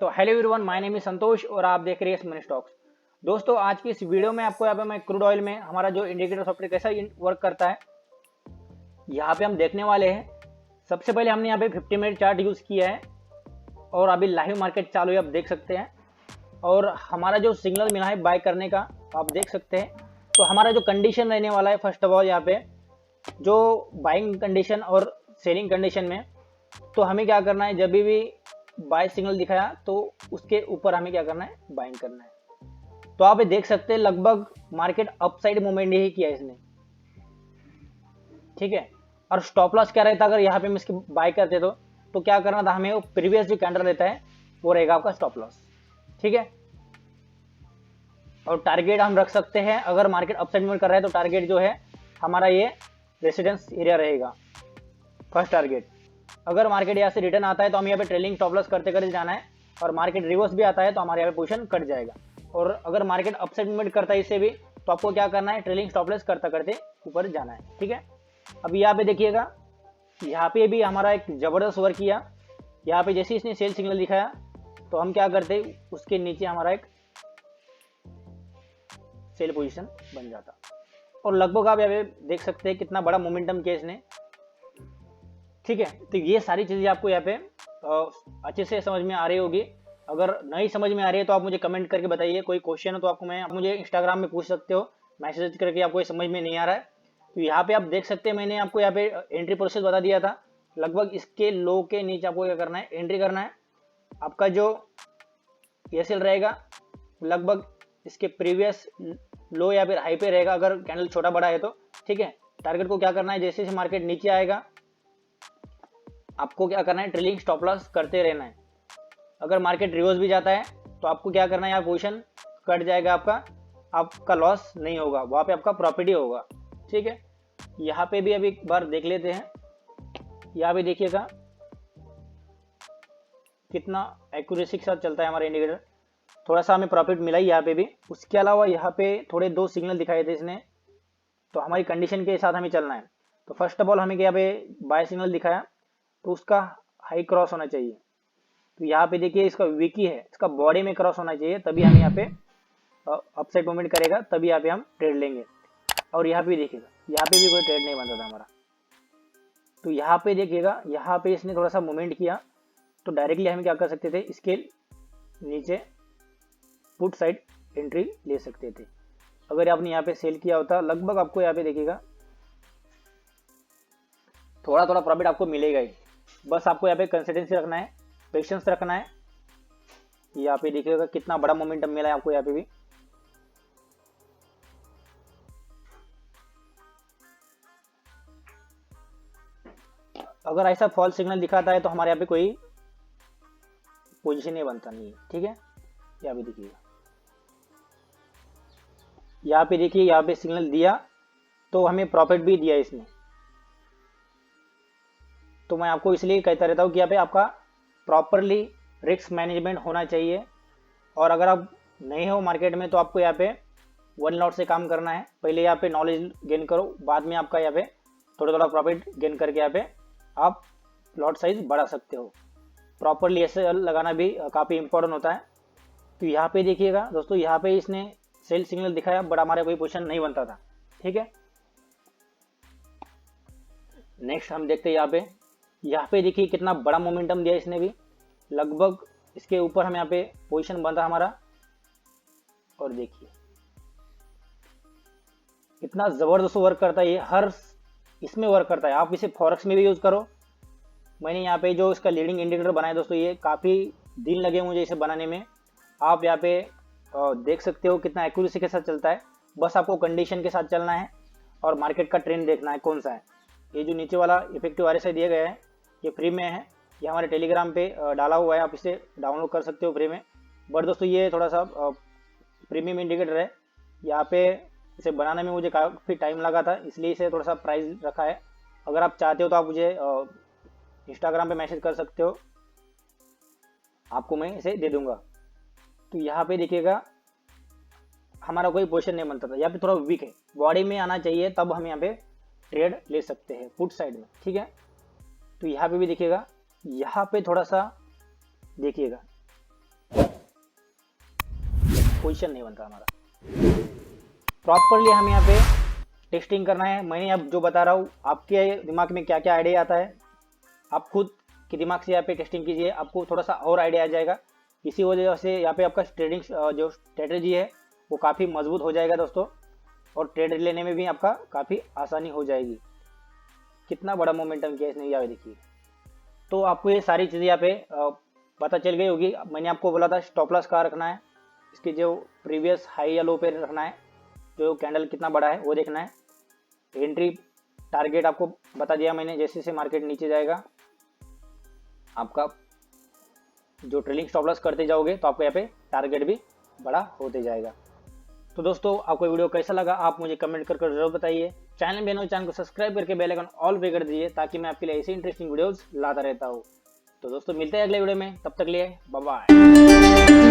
तो hello everyone, my name is Santosh और आप देख रहे हैं मनी स्टॉक्स। दोस्तों, आज की इस वीडियो में आपको यहाँ पे मैं क्रूड ऑयल में हमारा जो इंडिकेटर सॉफ्टवेयर कैसा वर्क करता है यहाँ पे हम देखने वाले हैं। सबसे पहले हमने यहाँ पे 50 मिनट चार्ट यूज़ किया है और अभी लाइव मार्केट चालू है, आप देख सकते हैं। और हमारा जो सिग्नल मिला है बाय करने का आप देख सकते हैं। तो हमारा जो कंडीशन रहने वाला है, फर्स्ट ऑफ ऑल यहाँ पे जो बाइंग कंडीशन और सेलिंग कंडीशन में, तो हमें क्या करना है, जब भी बाय सिग्नल दिखाया तो उसके ऊपर हमें क्या करना है, बाइंग करना है। तो आप देख सकते हैं लगभग मार्केट अपसाइड मूवमेंट ही किया इसने, ठीक है। और स्टॉप लॉस क्या रहता है, अगर यहाँ पे हम इसकी बाय करते तो क्या करना था हमें, वो प्रीवियस जो कैंडल रहता है वो रहेगा आपका स्टॉप लॉस, ठीक है। और टारगेट हम रख सकते हैं, अगर मार्केट अपसाइड मूवमेंट कर रहा है तो टारगेट जो है हमारा ये रेसिडेंस एरिया रहेगा, फर्स्ट टारगेट। अगर मार्केट यहाँ से रिटर्न आता है तो हम यहाँ पे ट्रेलिंग स्टॉप लॉस करते करते जाना है, और मार्केट रिवर्स भी आता है तो हमारे यहाँ पे पोजीशन कट जाएगा। और अगर मार्केट अपसाइड मूवमेंट करता है इससे भी, तो आपको क्या करना है, ट्रेलिंग स्टॉप लॉस करते करते ऊपर जाना है, ठीक है। अब यहाँ पे देखिएगा, यहाँ पे भी हमारा एक जबरदस्त वर्क किया। यहाँ पे जैसे इसने सेल सिग्नल दिखाया तो हम क्या करते, उसके नीचे हमारा एक सेल पोजीशन बन जाता। और लगभग आप यहाँ पे देख सकते हैं कितना बड़ा मोमेंटम किया इसने, ठीक है। तो ये सारी चीजें आपको यहाँ पे अच्छे से समझ में आ रही होगी। अगर नहीं समझ में आ रही है तो आप मुझे कमेंट करके बताइए। कोई क्वेश्चन हो तो आपको आप मुझे इंस्टाग्राम में पूछ सकते हो, मैसेज करके आपको ये समझ में नहीं आ रहा है। तो यहाँ पे आप देख सकते हैं, मैंने आपको यहाँ पे एंट्री प्रोसेस बता दिया था। लगभग इसके लो के नीचे आपको क्या करना है, एंट्री करना है। आपका जो एसएल रहेगा लगभग इसके प्रीवियस लो या फिर हाई पे रहेगा, अगर कैंडल छोटा बड़ा है तो, ठीक है। टारगेट को क्या करना है, जैसे जैसे मार्केट नीचे आएगा आपको क्या करना है, ट्रेलिंग स्टॉप लॉस करते रहना है। अगर मार्केट रिवर्स भी जाता है तो आपको क्या करना है, यहाँ पोजीशन कट जाएगा आपका लॉस नहीं होगा, वहाँ पे आपका प्रॉफिट ही होगा, ठीक है। यहाँ पे भी अभी एक बार देख लेते हैं। यहाँ पे देखिएगा कितना एक्यूरेसी के साथ चलता है हमारा इंडिकेटर। थोड़ा सा हमें प्रॉफिट मिला ही यहाँ पे भी। उसके अलावा यहाँ पे थोड़े दो सिग्नल दिखाए थे इसने, तो हमारी कंडीशन के साथ हमें चलना है। तो फर्स्ट ऑफ ऑल हमें यहाँ पे बाय सिग्नल दिखाया तो उसका हाई क्रॉस होना चाहिए। तो यहाँ पे देखिए इसका विकी है, इसका बॉडी में क्रॉस होना चाहिए, तभी हम यहाँ पे अपसाइड मूवमेंट करेगा, तभी यहाँ पे हम ट्रेड लेंगे। और यहाँ पे देखिएगा, यहाँ पे भी कोई ट्रेड नहीं बनता था हमारा। तो यहाँ पे देखिएगा, यहाँ पे इसने थोड़ा सा मूवमेंट किया तो डायरेक्टली हम क्या कर सकते थे, इसके नीचे पुट साइड एंट्री ले सकते थे। अगर आपने यहाँ पे सेल किया होता, लगभग आपको यहाँ पे देखिएगा थोड़ा थोड़ा प्रॉफिट आपको मिलेगा ही। बस आपको यहाँ पे कंसिस्टेंसी रखना है, पेशेंस रखना है। यहाँ पे देखिएगा कितना बड़ा मोमेंटम मिला है आपको यहाँ पे भी। अगर ऐसा फॉल्स सिग्नल दिखाता है तो हमारे यहाँ पे कोई पोजीशन नहीं बनता नहीं है, ठीक है। यहाँ पे देखिएगा, यहाँ पे देखिए, यहाँ पे सिग्नल दिया तो हमें प्रॉफिट भी दिया इसने। तो मैं आपको इसलिए कहता रहता हूँ कि यहाँ पे आपका प्रॉपरली रिस्क मैनेजमेंट होना चाहिए। और अगर आप नहीं हो मार्केट में तो आपको यहाँ पे वन लॉट से काम करना है। पहले यहाँ पे नॉलेज गेन करो, बाद में आपका यहाँ पे थोड़ा थोड़ा प्रॉफिट गेन करके यहाँ पे आप लॉट साइज बढ़ा सकते हो। प्रॉपरली ऐसे लगाना भी काफ़ी इंपॉर्टेंट होता है। तो यहाँ पे देखिएगा दोस्तों, यहाँ पे इसने सेल सिग्नल दिखाया बट हमारे कोई पोजीशन नहीं बनता था, ठीक है। नेक्स्ट हम देखते हैं यहाँ पे देखिए कितना बड़ा मोमेंटम दिया इसने भी। लगभग इसके ऊपर हम यहाँ पे पोजीशन बन रहा हमारा। और देखिए कितना जबरदस्त वर्क करता है ये, हर इसमें वर्क करता है। आप इसे फॉरेक्स में भी यूज करो। मैंने यहाँ पे जो इसका लीडिंग इंडिकेटर बनाया दोस्तों, ये काफ़ी दिन लगे मुझे इसे बनाने में। आप यहाँ पे देख सकते हो कितना एक्यूरेसी के साथ चलता है। बस आपको कंडीशन के साथ चलना है और मार्केट का ट्रेंड देखना है कौन सा है। ये जो नीचे वाला इफेक्टिव RSI दिया गया है ये फ्री में है, ये हमारे टेलीग्राम पे डाला हुआ है, आप इसे डाउनलोड कर सकते हो फ्री में। बट दोस्तों ये थोड़ा सा प्रीमियम इंडिकेटर है। यहाँ पे इसे बनाने में मुझे काफ़ी टाइम लगा था, इसलिए इसे थोड़ा सा प्राइस रखा है। अगर आप चाहते हो तो आप मुझे इंस्टाग्राम पे मैसेज कर सकते हो, आपको मैं इसे दे दूंगा। तो यहाँ पे देखिएगा हमारा कोई पोजीशन नहीं बनता था, यहाँ पे थोड़ा वीक है, बॉडी में आना चाहिए तब हम यहाँ पे ट्रेड ले सकते हैं पुट साइड में, ठीक है। तो यहाँ पे भी देखिएगा, यहाँ पे थोड़ा सा देखिएगा पोजीशन नहीं बनता हमारा। प्रॉपरली हमें यहाँ पे टेस्टिंग करना है। मैंने अब जो बता रहा हूँ, आपके दिमाग में क्या क्या आइडिया आता है, आप खुद के दिमाग से यहाँ पे टेस्टिंग कीजिए, आपको थोड़ा सा और आइडिया आ जाएगा। इसी वजह से यहाँ पे आपका ट्रेडिंग जो स्ट्रेटेजी है वो काफ़ी मजबूत हो जाएगा दोस्तों, और ट्रेड लेने में भी आपका काफ़ी आसानी हो जाएगी। कितना बड़ा मोमेंटम किया इसने, यहाँ देखिए। तो आपको ये सारी चीज़ें यहाँ पे पता चल गई होगी। मैंने आपको बोला था स्टॉप लॉस कहाँ रखना है, इसके जो प्रीवियस हाई या लो पे रखना है, जो कैंडल कितना बड़ा है वो देखना है। एंट्री टारगेट आपको बता दिया मैंने, जैसे से मार्केट नीचे जाएगा आपका जो ट्रेलिंग स्टॉप लॉस करते जाओगे तो आपको यहाँ पे टारगेट भी बड़ा होते जाएगा। तो दोस्तों आपको वीडियो कैसा लगा आप मुझे कमेंट कर जरूर बताइए। चैनल में नए, चैनल को सब्सक्राइब करके बेल आइकन ऑल पे कर दीजिए, ताकि मैं आपके लिए ऐसी इंटरेस्टिंग वीडियोस लाता रहता हूँ। तो दोस्तों मिलते हैं अगले वीडियो में, तब तक लिए बाय बाय।